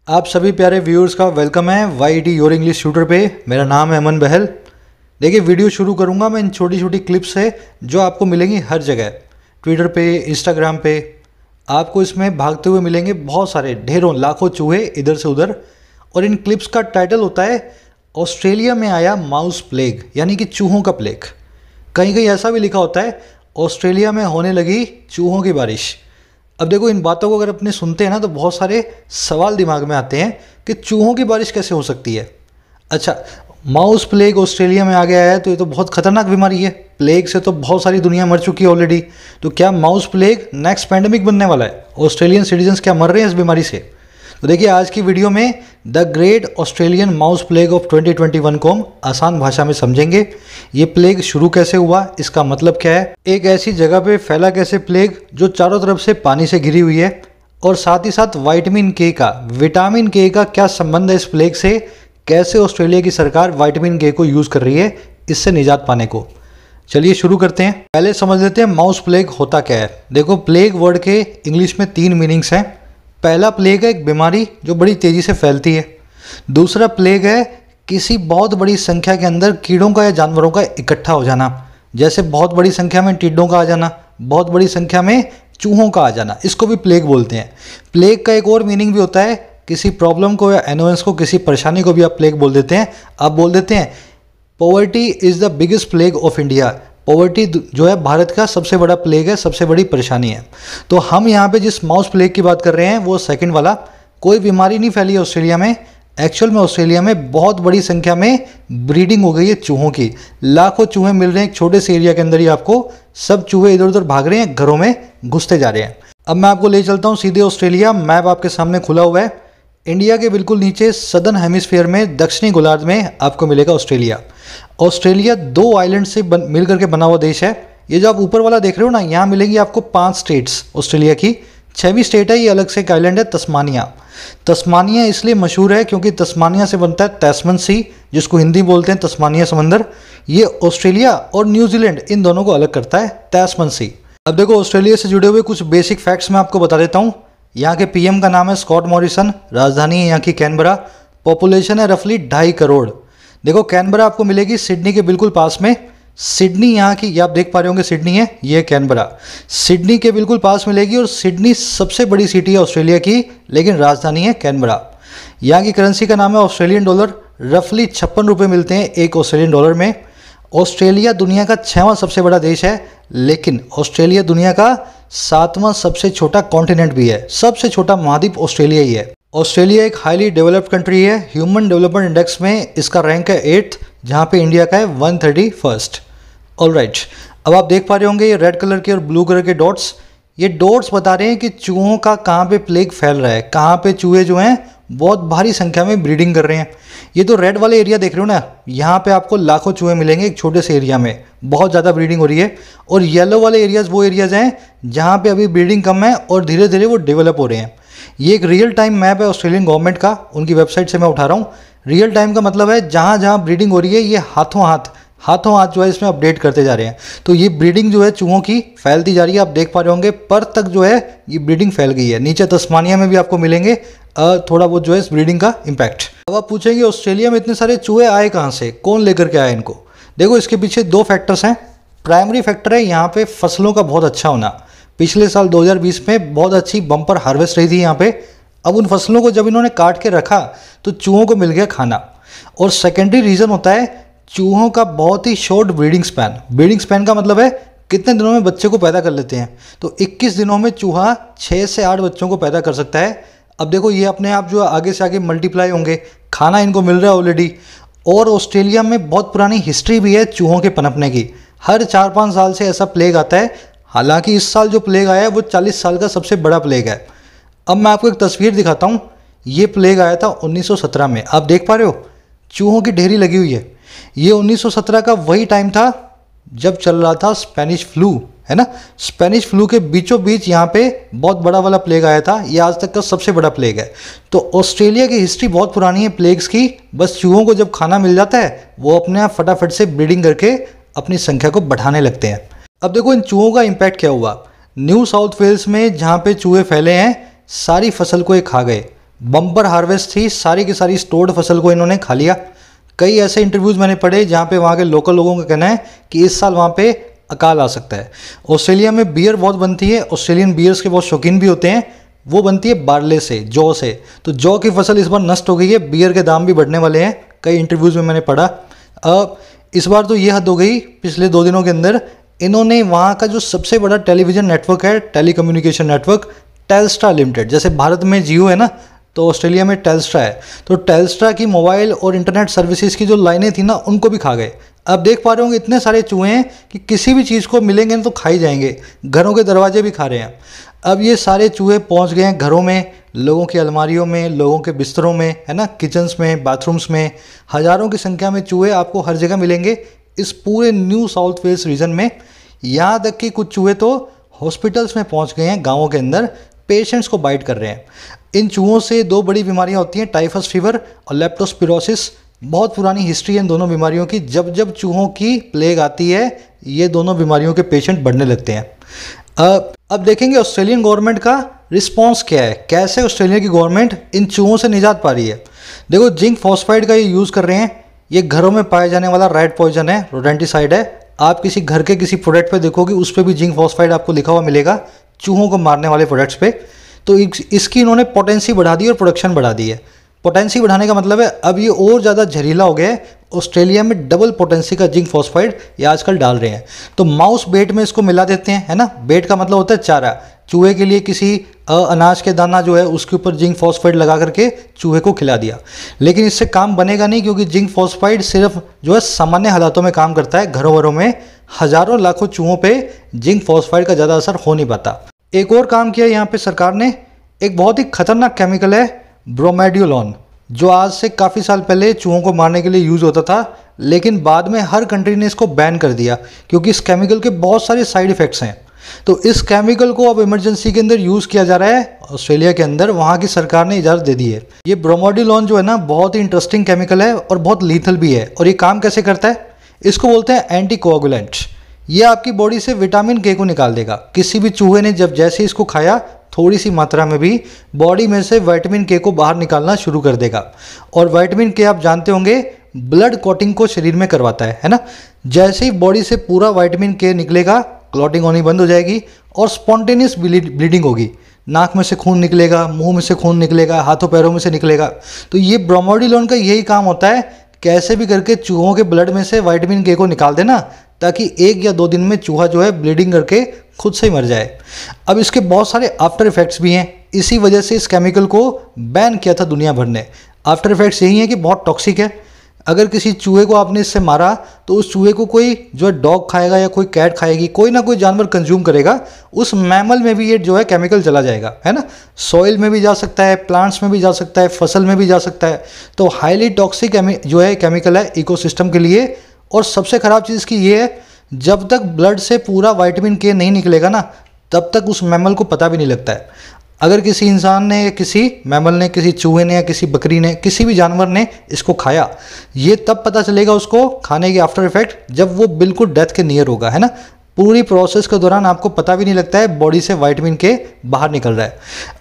आप सभी प्यारे व्यूअर्स का वेलकम है YT योर इंग्लिश ट्यूटर पे। मेरा नाम है अमन बहल। देखिए, वीडियो शुरू करूंगा मैं इन छोटी छोटी क्लिप्स से जो आपको मिलेंगी हर जगह, ट्विटर पे, इंस्टाग्राम पे। आपको इसमें भागते हुए मिलेंगे बहुत सारे, ढेरों लाखों चूहे इधर से उधर। और इन क्लिप्स का टाइटल होता है ऑस्ट्रेलिया में आया माउस प्लेग, यानी कि चूहों का प्लेग। कहीं कहीं ऐसा भी लिखा होता है ऑस्ट्रेलिया में होने लगी चूहों की बारिश। अब देखो, इन बातों को अगर अपने सुनते हैं ना तो बहुत सारे सवाल दिमाग में आते हैं कि चूहों की बारिश कैसे हो सकती है। अच्छा, माउस प्लेग ऑस्ट्रेलिया में आ गया है तो ये तो बहुत खतरनाक बीमारी है। प्लेग से तो बहुत सारी दुनिया मर चुकी है ऑलरेडी, तो क्या माउस प्लेग नेक्स्ट पैंडेमिक बनने वाला है? ऑस्ट्रेलियन सिटीजन्स क्या मर रहे हैं इस बीमारी से? तो देखिए, आज की वीडियो में the great Australian mouse plague of 2021 को हम आसान भाषा में समझेंगे। ये प्लेग शुरू कैसे हुआ, इसका मतलब क्या है, एक ऐसी जगह पे फैला कैसे प्लेग जो चारों तरफ से पानी से घिरी हुई है, और साथ ही साथ विटामिन के का क्या संबंध है इस प्लेग से, कैसे ऑस्ट्रेलिया की सरकार विटामिन के को यूज़ कर रही है इससे निजात पाने को। चलिए शुरू करते हैं। पहले समझ लेते हैं माउस प्लेग होता क्या है। देखो, प्लेग वर्ड के इंग्लिश में 3 मीनिंग्स हैं। पहला प्लेग है एक बीमारी जो बड़ी तेज़ी से फैलती है। दूसरा प्लेग है किसी बहुत बड़ी संख्या के अंदर कीड़ों का या जानवरों का इकट्ठा हो जाना, जैसे बहुत बड़ी संख्या में टिड्डों का आ जाना, बहुत बड़ी संख्या में चूहों का आ जाना, इसको भी प्लेग बोलते हैं। प्लेग का एक और मीनिंग भी होता है किसी प्रॉब्लम को या एनोयंस को, किसी परेशानी को भी आप प्लेग बोल देते हैं। आप बोल देते हैं poverty is the biggest plague of India. Poverty जो है भारत का सबसे बड़ा प्लेग है, सबसे बड़ी परेशानी है। तो हम यहाँ पे जिस माउस प्लेग की बात कर रहे हैं वो सेकंड वाला। कोई बीमारी नहीं फैली है ऑस्ट्रेलिया में। एक्चुअल में ऑस्ट्रेलिया में बहुत बड़ी संख्या में ब्रीडिंग हो गई है चूहों की। लाखों चूहे मिल रहे हैं एक छोटे से एरिया के अंदर ही आपको। सब चूहे इधर उधर भाग रहे हैं, घरों में घुसते जा रहे हैं। अब मैं आपको ले चलता हूँ सीधे ऑस्ट्रेलिया। मैप आपके सामने खुला हुआ है। इंडिया के बिल्कुल नीचे सदर्न हेमिस्फीयर में, दक्षिणी गोलार्ध में आपको मिलेगा ऑस्ट्रेलिया। ऑस्ट्रेलिया 2 आइलैंड से मिलकर के बना हुआ देश है। ये जो आप ऊपर वाला देख रहे हो ना, यहाँ मिलेंगी आपको 5 स्टेट्स ऑस्ट्रेलिया की। 6वीं स्टेट है, ये अलग से एक आइलैंड है, तस्मानिया। तस्मानिया इसलिए मशहूर है क्योंकि तस्मानिया से बनता है तैस्मन सी, जिसको हिंदी बोलते हैं तस्मानिया समंदर। ये ऑस्ट्रेलिया और न्यूजीलैंड इन दोनों को अलग करता है तैस्मन सी। अब देखो, ऑस्ट्रेलिया से जुड़े हुए कुछ बेसिक फैक्ट्स मैं आपको बता देता हूँ। यहाँ के पीएम का नाम है स्कॉट मॉरिसन। राजधानी है यहाँ की कैनबरा। पॉपुलेशन है रफली 2.5 करोड़। देखो, कैनबरा आपको मिलेगी सिडनी के बिल्कुल पास में। सिडनी यहाँ की, ये आप देख पा रहे होंगे, सिडनी है, ये कैनबरा। सिडनी के बिल्कुल पास मिलेगी, और सिडनी सबसे बड़ी सिटी है ऑस्ट्रेलिया की, लेकिन राजधानी है कैनबरा। यहाँ की करेंसी का नाम है ऑस्ट्रेलियन डॉलर। रफली 56 रुपये मिलते हैं एक ऑस्ट्रेलियन डॉलर में। ऑस्ट्रेलिया दुनिया का 6वां सबसे बड़ा देश है, लेकिन ऑस्ट्रेलिया दुनिया का 7वां सबसे छोटा कॉन्टिनेंट भी है। सबसे छोटा महाद्वीप ऑस्ट्रेलिया ही है। ऑस्ट्रेलिया एक हाईली डेवलप्ड कंट्री है। ह्यूमन डेवलपमेंट इंडेक्स में इसका रैंक है 8th, जहाँ पे इंडिया का है 131st। ऑलराइट, अब आप देख पा रहे होंगे ये रेड कलर के और ब्लू कलर के डॉट्स। ये डॉट्स बता रहे हैं कि चूहों का कहाँ पे प्लेग फैल रहा है, कहाँ पे चूहे जो हैं बहुत भारी संख्या में ब्रीडिंग कर रहे हैं। ये तो रेड वाले एरिया देख रहे हो ना, यहाँ पे आपको लाखों चूहे मिलेंगे एक छोटे से एरिया में, बहुत ज़्यादा ब्रीडिंग हो रही है। और येलो वाले एरियाज़ वो एरियाज़ हैं जहाँ पे अभी ब्रीडिंग कम है और धीरे धीरे वो डेवलप हो रहे हैं। ये एक रियल टाइम मैप है ऑस्ट्रेलियन गवर्नमेंट का, उनकी वेबसाइट से मैं उठा रहा हूँ। रियल टाइम का मतलब है जहाँ जहाँ ब्रीडिंग हो रही है ये हाथों हाथ जो है इसमें अपडेट करते जा रहे हैं। तो ये ब्रीडिंग जो है चूहों की फैलती जा रही है। आप देख पा रहे होंगे पर तक जो है ये ब्रीडिंग फैल गई है। नीचे तस्मानिया में भी आपको मिलेंगे थोड़ा बहुत जो है इस ब्रीडिंग का इम्पैक्ट। अब आप पूछेंगे ऑस्ट्रेलिया में इतने सारे चूहे आए कहाँ से, कौन लेकर के आया इनको? देखो, इसके पीछे 2 फैक्टर्स हैं। प्राइमरी फैक्टर है यहाँ पे फसलों का बहुत अच्छा होना। पिछले साल 2020 में बहुत अच्छी बम्पर हार्वेस्ट रही थी यहाँ पे। अब उन फसलों को जब इन्होंने काट के रखा तो चूहों को मिल गया खाना। और सेकेंडरी रीज़न होता है चूहों का बहुत ही short breeding span. Breeding span का मतलब है कितने दिनों में बच्चे को पैदा कर लेते हैं। तो 21 दिनों में चूहा 6 से 8 बच्चों को पैदा कर सकता है। अब देखो, ये अपने आप जो आगे से आगे मल्टीप्लाई होंगे, खाना इनको मिल रहा है ऑलरेडी। और ऑस्ट्रेलिया में बहुत पुरानी हिस्ट्री भी है चूहों के पनपने की। हर 4-5 साल से ऐसा प्लेग आता है। हालांकि इस साल जो प्लेग आया है वो 40 साल का सबसे बड़ा प्लेग है। अब मैं आपको एक तस्वीर दिखाता हूँ। ये प्लेग आया था 1917 में। आप देख पा रहे हो चूहों की ढेरी लगी हुई है। ये 1917 का वही टाइम था जब चल रहा था स्पेनिश फ्लू, है ना। स्पेनिश फ्लू के बीचों बीच यहाँ पे बहुत बड़ा वाला प्लेग आया था। ये आज तक का सबसे बड़ा प्लेग है। तो ऑस्ट्रेलिया की हिस्ट्री बहुत पुरानी है प्लेग्स की। बस चूहों को जब खाना मिल जाता है वो अपने आप फटाफट से ब्रीडिंग करके अपनी संख्या को बढ़ाने लगते हैं। अब देखो, इन चूहों का इम्पैक्ट क्या हुआ। न्यू साउथ वेल्स में जहाँ पे चूहे फैले हैं सारी फसल को ये खा गए। बम्पर हार्वेस्ट थी, सारी की सारी स्टोर्ड फसल को इन्होंने खा लिया। कई ऐसे इंटरव्यूज़ मैंने पढ़े जहाँ पे वहाँ के लोकल लोगों का कहना है कि इस साल वहाँ पे अकाल आ सकता है। ऑस्ट्रेलिया में बियर बहुत बनती है, ऑस्ट्रेलियन बियर्स के बहुत शौकीन भी होते हैं। वो बनती है बारले से, जौ से। तो जौ की फसल इस बार नष्ट हो गई है, बियर के दाम भी बढ़ने वाले हैं, कई इंटरव्यूज़ में मैंने पढ़ा। इस बार तो ये हद हो गई, पिछले 2 दिनों के अंदर इन्होंने वहाँ का जो सबसे बड़ा टेलीविज़न नेटवर्क है, टेलीकम्युनिकेशन नेटवर्क, टेलस्ट्रा लिमिटेड, जैसे भारत में जियो है ना, तो ऑस्ट्रेलिया में टेलस्ट्रा है, तो टेलस्ट्रा की मोबाइल और इंटरनेट सर्विसेज की जो लाइनें थी ना, उनको भी खा गए। अब देख पा रहे होंगे इतने सारे चूहे हैं कि किसी भी चीज़ को मिलेंगे ना तो खाई जाएंगे, घरों के दरवाजे भी खा रहे हैं। अब ये सारे चूहे पहुंच गए हैं घरों में, लोगों की अलमारियों में, लोगों के बिस्तरों में, है ना, किचन्स में, बाथरूम्स में। हज़ारों की संख्या में चूहे आपको हर जगह मिलेंगे इस पूरे न्यू साउथ वेल्स रीजन में। यहाँ तक कि कुछ चूहे तो हॉस्पिटल्स में पहुँच गए हैं, गाँवों के अंदर पेशेंट्स को बाइट कर रहे हैं। इन चूहों से 2 बड़ी बीमारियां होती हैं, टाइफस फीवर और लेप्टोस्पिरोसिस। बहुत पुरानी हिस्ट्री है इन दोनों बीमारियों की। जब जब चूहों की प्लेग आती है, ये दोनों बीमारियों के पेशेंट बढ़ने लगते हैं। अब देखेंगे ऑस्ट्रेलियन गवर्नमेंट का रिस्पॉन्स क्या है, कैसे ऑस्ट्रेलिया की गवर्नमेंट इन चूहों से निजात पा रही है। देखो, जिंक फॉस्फाइड का ये यूज़ कर रहे हैं। ये घरों में पाए जाने वाला रैट पॉइजन है, रोडेंटिसाइड है। आप किसी घर के किसी प्रोडक्ट पे देखोगे, उस पर भी जिंक फॉस्फाइड आपको लिखा हुआ मिलेगा, चूहों को मारने वाले प्रोडक्ट्स पे। तो इसकी इन्होंने पोटेंसी बढ़ा दी और प्रोडक्शन बढ़ा दी है। पोटेंसी बढ़ाने का मतलब है अब ये और ज़्यादा जहरीला हो गया है। ऑस्ट्रेलिया में डबल पोटेंसी का जिंक फॉस्फाइड ये आजकल डाल रहे हैं। तो माउस बेट में इसको मिला देते हैं, है ना। बेट का मतलब होता है चारा। चूहे के लिए किसी अनाज के दाना जो है उसके ऊपर जिंक फॉस्फाइड लगा करके चूहे को खिला दिया। लेकिन इससे काम बनेगा नहीं, क्योंकि जिंक फॉस्फाइड सिर्फ जो है सामान्य हालातों में काम करता है। घरों घरों में हज़ारों लाखों चूहों पे जिंक फॉस्फाइड का ज़्यादा असर हो नहीं पाता। एक और काम किया यहाँ पे सरकार ने, एक बहुत ही खतरनाक केमिकल है ब्रोमेडियोलॉन, जो आज से काफ़ी साल पहले चूहों को मारने के लिए यूज़ होता था, लेकिन बाद में हर कंट्री ने इसको बैन कर दिया, क्योंकि इस केमिकल के बहुत सारे साइड इफ़ेक्ट्स हैं। तो इस केमिकल को अब इमरजेंसी के अंदर यूज़ किया जा रहा है ऑस्ट्रेलिया के अंदर। वहाँ की सरकार ने इजाज़त दे दी है। ये ब्रोमेडियोलॉन जो है ना, बहुत ही इंटरेस्टिंग केमिकल है और बहुत लीथल भी है। और ये काम कैसे करता है, इसको बोलते हैं एंटीकोआगुलेंट। ये आपकी बॉडी से विटामिन के को निकाल देगा। किसी भी चूहे ने जब जैसे इसको खाया, थोड़ी सी मात्रा में भी बॉडी में से विटामिन के को बाहर निकालना शुरू कर देगा। और विटामिन के आप जानते होंगे ब्लड क्लॉटिंग को शरीर में करवाता है ना। जैसे ही बॉडी से पूरा विटामिन के निकलेगा, क्लॉटिंग होनी बंद हो जाएगी और स्पॉन्टेनियस ब्लीडिंग होगी। नाक में से खून निकलेगा, मुंह में से खून निकलेगा, हाथों पैरों में से निकलेगा। तो ये ब्रोमेडियोलॉन का यही काम होता है, कैसे भी करके चूहों के ब्लड में से विटामिन के को निकाल देना, ताकि 1 या 2 दिन में चूहा जो है ब्लीडिंग करके खुद से ही मर जाए। अब इसके बहुत सारे आफ्टर इफेक्ट्स भी हैं। इसी वजह से इस केमिकल को बैन किया था दुनिया भर ने। आफ्टर इफेक्ट्स यही है कि बहुत टॉक्सिक है। अगर किसी चूहे को आपने इससे मारा, तो उस चूहे को कोई जो है डॉग खाएगा या कोई कैट खाएगी, कोई ना कोई जानवर कंज्यूम करेगा, उस मैमल में भी ये जो है केमिकल चला जाएगा, है ना। सॉइल में भी जा सकता है, प्लांट्स में भी जा सकता है, फसल में भी जा सकता है। तो हाईली टॉक्सिक जो है केमिकल है इकोसिस्टम के लिए। और सबसे ख़राब चीज़ इसकी ये है, जब तक ब्लड से पूरा विटामिन के नहीं निकलेगा ना, तब तक उस मैमल को पता भी नहीं लगता है। अगर किसी इंसान ने या किसी मैमल ने, किसी चूहे ने या किसी बकरी ने, किसी भी जानवर ने इसको खाया, ये तब पता चलेगा उसको खाने के आफ्टर इफेक्ट, जब वो बिल्कुल डेथ के नियर होगा, है ना। पूरी प्रोसेस के दौरान आपको पता भी नहीं लगता है बॉडी से विटामिन के बाहर निकल रहा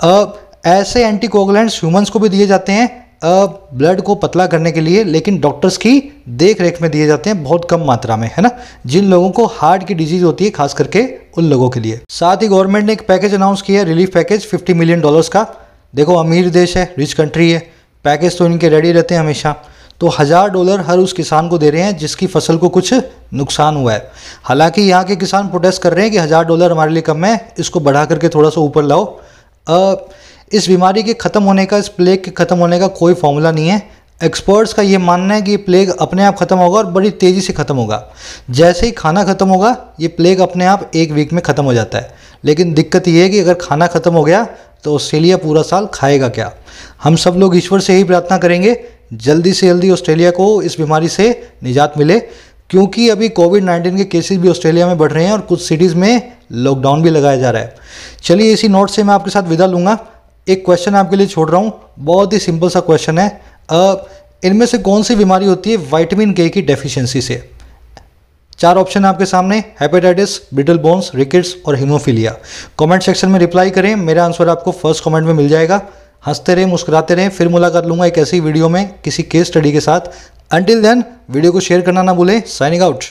है। ऐसे एंटीकोगुलेंट्स ह्यूमंस को भी दिए जाते हैं ब्लड को पतला करने के लिए, लेकिन डॉक्टर्स की देख रेख में दिए जाते हैं बहुत कम मात्रा में, है ना। जिन लोगों को हार्ट की डिजीज होती है, खास करके उन लोगों के लिए। साथ ही गवर्नमेंट ने एक पैकेज अनाउंस किया है, रिलीफ पैकेज $50 मिलियन का। देखो, अमीर देश है, रिच कंट्री है, पैकेज तो इनके रेडी रहते हैं हमेशा। तो $1000 हर उस किसान को दे रहे हैं जिसकी फसल को कुछ नुकसान हुआ है। हालांकि यहाँ के किसान प्रोटेस्ट कर रहे हैं कि $1000 हमारे लिए कम है, इसको बढ़ा करके थोड़ा सा ऊपर लाओ। इस बीमारी के ख़त्म होने का, इस प्लेग के ख़त्म होने का कोई फॉर्मूला नहीं है। एक्सपर्ट्स का ये मानना है कि ये प्लेग अपने आप ख़त्म होगा और बड़ी तेज़ी से ख़त्म होगा। जैसे ही खाना ख़त्म होगा, ये प्लेग अपने आप 1 वीक में ख़त्म हो जाता है। लेकिन दिक्कत ये है कि अगर खाना ख़त्म हो गया तो ऑस्ट्रेलिया पूरा साल खाएगा क्या। हम सब लोग ईश्वर से यही प्रार्थना करेंगे जल्दी से जल्दी ऑस्ट्रेलिया को इस बीमारी से निजात मिले, क्योंकि अभी कोविड-19 के केसेस भी ऑस्ट्रेलिया में बढ़ रहे हैं और कुछ सिटीज़ में लॉकडाउन भी लगाया जा रहा है। चलिए, इसी नोट से मैं आपके साथ विदा लूँगा। एक क्वेश्चन आपके लिए छोड़ रहा हूँ, बहुत ही सिंपल सा क्वेश्चन है। इनमें से कौन सी बीमारी होती है विटामिन के की डेफिशिएंसी से? 4 ऑप्शन आपके सामने, हेपेटाइटिस, ब्रिटल बोन्स, रिकेट्स और हीमोफीलिया। कमेंट सेक्शन में रिप्लाई करें, मेरा आंसर आपको फर्स्ट कमेंट में मिल जाएगा। हंसते रहें, मुस्कुराते रहें। फिर मुलाकात लूँगा एक ऐसी वीडियो में किसी केस स्टडी के साथ। अंटिल देन वीडियो को शेयर करना ना भूलें। Signing out.